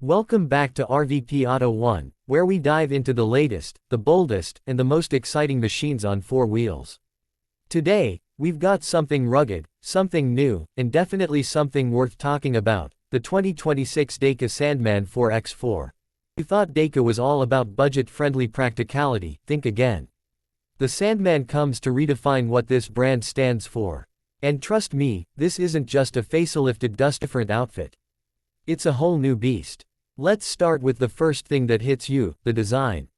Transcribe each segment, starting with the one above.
Welcome back to RVP Auto1, where we dive into the latest, the boldest, and the most exciting machines on four wheels. Today, we've got something rugged, something new, and definitely something worth talking about, the 2026 Daica Sandman 4x4. You thought Daica was all about budget-friendly practicality, think again. The Sandman comes to redefine what this brand stands for. And trust me, this isn't just a facelifted different outfit. It's a whole new beast. Let's start with the first thing that hits you, the design.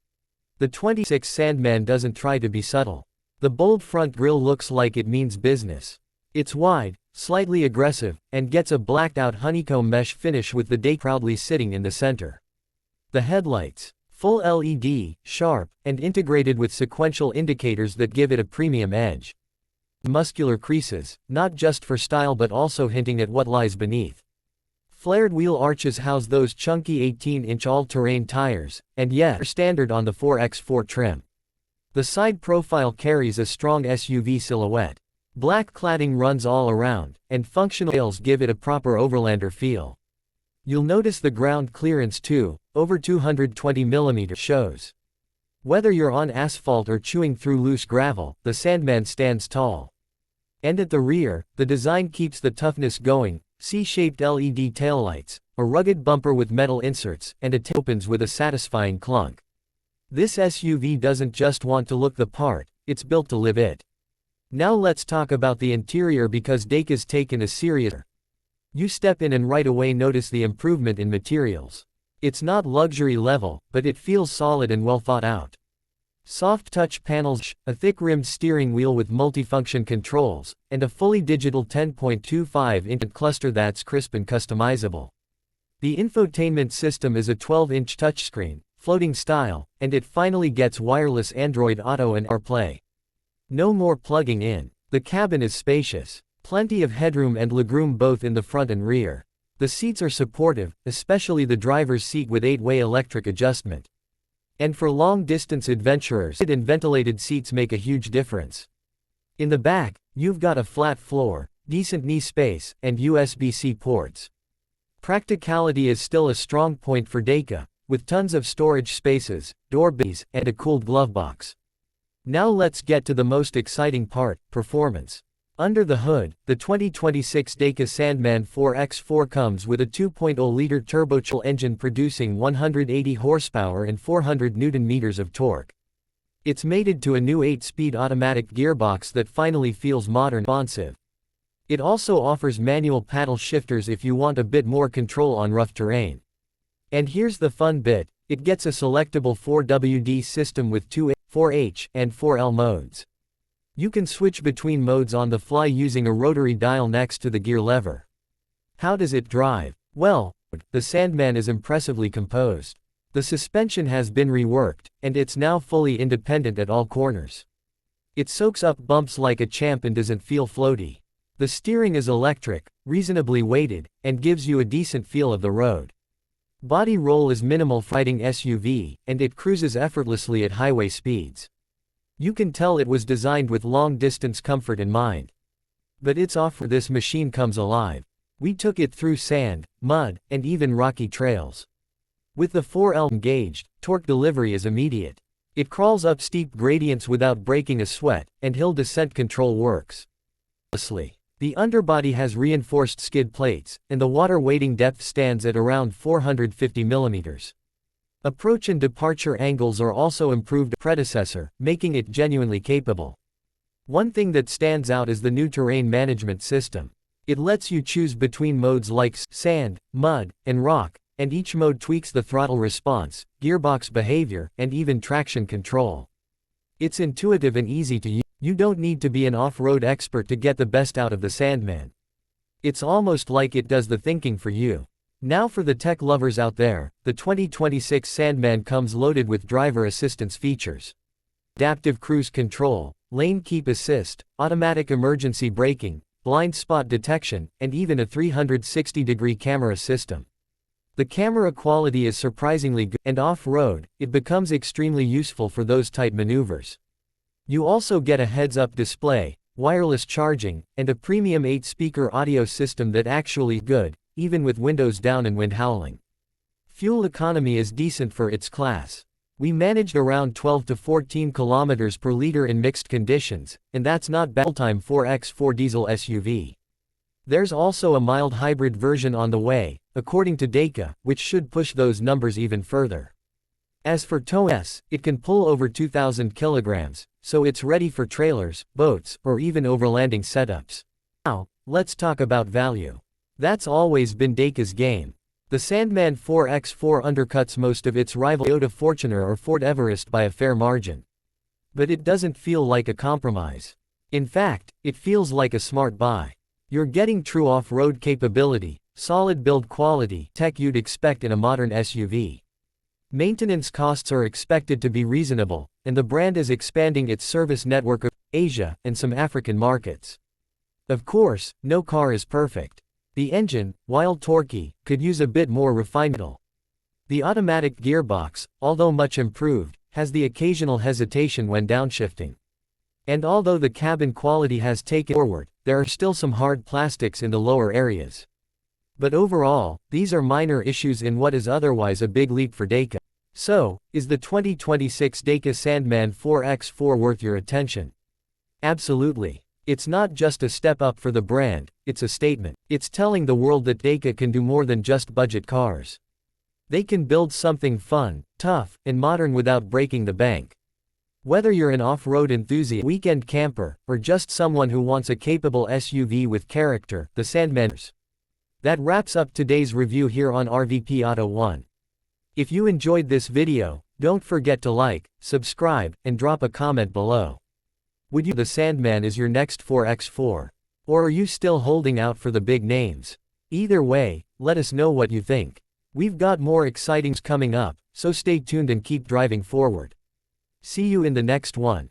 The 26 Sandman doesn't try to be subtle. The bold front grille looks like it means business. It's wide, slightly aggressive, and gets a blacked-out honeycomb mesh finish with the Daica proudly sitting in the center. The headlights, full LED, sharp, and integrated with sequential indicators that give it a premium edge. Muscular creases, not just for style but also hinting at what lies beneath. Flared wheel arches house those chunky 18-inch all-terrain tires, and are standard on the 4x4 trim. The side profile carries a strong SUV silhouette. Black cladding runs all around, and functional rails give it a proper overlander feel. You'll notice the ground clearance too, over 220 mm shows. Whether you're on asphalt or chewing through loose gravel, the Sandman stands tall. And at the rear, the design keeps the toughness going, C-shaped LED taillights, a rugged bumper with metal inserts, and a tail opens with a satisfying clunk. This SUV doesn't just want to look the part, it's built to live it. Now let's talk about the interior because Daica's taken a serious. You step in and right away notice the improvement in materials. It's not luxury level, but it feels solid and well thought out. Soft touch panels, a thick-rimmed steering wheel with multifunction controls, and a fully digital 10.25-inch cluster that's crisp and customizable. The infotainment system is a 12-inch touchscreen, floating style, and it finally gets wireless Android Auto and CarPlay. No more plugging in. The cabin is spacious. Plenty of headroom and legroom both in the front and rear. The seats are supportive, especially the driver's seat with 8-way electric adjustment. And for long-distance adventurers, heated and ventilated seats make a huge difference. In the back, you've got a flat floor, decent knee space, and USB-C ports. Practicality is still a strong point for Daica, with tons of storage spaces, door bays, and a cooled glove box. Now let's get to the most exciting part, performance. Under the hood, the 2026 Daica Sandman 4x4 comes with a 2.0-liter turbocharged engine producing 180 horsepower and 400 Nm of torque. It's mated to a new 8-speed automatic gearbox that finally feels modern and responsive. It also offers manual paddle shifters if you want a bit more control on rough terrain. And here's the fun bit, it gets a selectable 4WD system with 2H, 4H, and 4L modes. You can switch between modes on the fly using a rotary dial next to the gear lever. How does it drive? Well, the Sandman is impressively composed. The suspension has been reworked, and it's now fully independent at all corners. It soaks up bumps like a champ and doesn't feel floaty. The steering is electric, reasonably weighted, and gives you a decent feel of the road. Body roll is minimal for riding SUV, and it cruises effortlessly at highway speeds. You can tell it was designed with long-distance comfort in mind. But its offer this machine comes alive. We took it through sand, mud, and even rocky trails. With the 4L engaged, torque delivery is immediate. It crawls up steep gradients without breaking a sweat, and hill descent control works. The underbody has reinforced skid plates, and the water wading depth stands at around 450 mm. Approach and departure angles are also improved predecessor, making it genuinely capable. One thing that stands out is the new terrain management system. It lets you choose between modes like sand, mud, and rock, and each mode tweaks the throttle response, gearbox behavior, and even traction control. It's intuitive and easy to use. You don't need to be an off-road expert to get the best out of the Sandman. It's almost like it does the thinking for you. Now for the tech lovers out there, the 2026 Sandman comes loaded with driver assistance features. Adaptive cruise control, lane keep assist, automatic emergency braking, blind spot detection, and even a 360-degree camera system. The camera quality is surprisingly good, and off-road, it becomes extremely useful for those tight maneuvers. You also get a heads-up display, wireless charging, and a premium 8-speaker audio system that actually good, even with windows down and wind howling. Fuel economy is decent for its class. We managed around 12 to 14 kilometers per liter in mixed conditions, and that's not bad full-time 4x4 diesel SUV. There's also a mild hybrid version on the way, according to Daica, which should push those numbers even further. As for towing, it can pull over 2,000 kilograms, so it's ready for trailers, boats, or even overlanding setups. Now, let's talk about value. That's always been Daica's game. The Sandman 4x4 undercuts most of its rival Toyota Fortuner or Ford Everest by a fair margin. But it doesn't feel like a compromise. In fact, it feels like a smart buy. You're getting true off-road capability, solid build quality, tech you'd expect in a modern SUV. Maintenance costs are expected to be reasonable, and the brand is expanding its service network of Asia and some African markets. Of course, no car is perfect. The engine, while torquey, could use a bit more refinement. The automatic gearbox, although much improved, has the occasional hesitation when downshifting. And although the cabin quality has taken forward, there are still some hard plastics in the lower areas. But overall, these are minor issues in what is otherwise a big leap for Daica. So, is the 2026 Daica Sandman 4x4 worth your attention? Absolutely. It's not just a step up for the brand, it's a statement. It's telling the world that Daica can do more than just budget cars. They can build something fun, tough, and modern without breaking the bank. Whether you're an off-road enthusiast, weekend camper, or just someone who wants a capable SUV with character, the Sandman. That wraps up today's review here on RVP Auto1. If you enjoyed this video, don't forget to like, subscribe, and drop a comment below. Would you the Sandman is your next 4x4? Or are you still holding out for the big names? Either way, let us know what you think. We've got more excitings coming up, so stay tuned and keep driving forward. See you in the next one.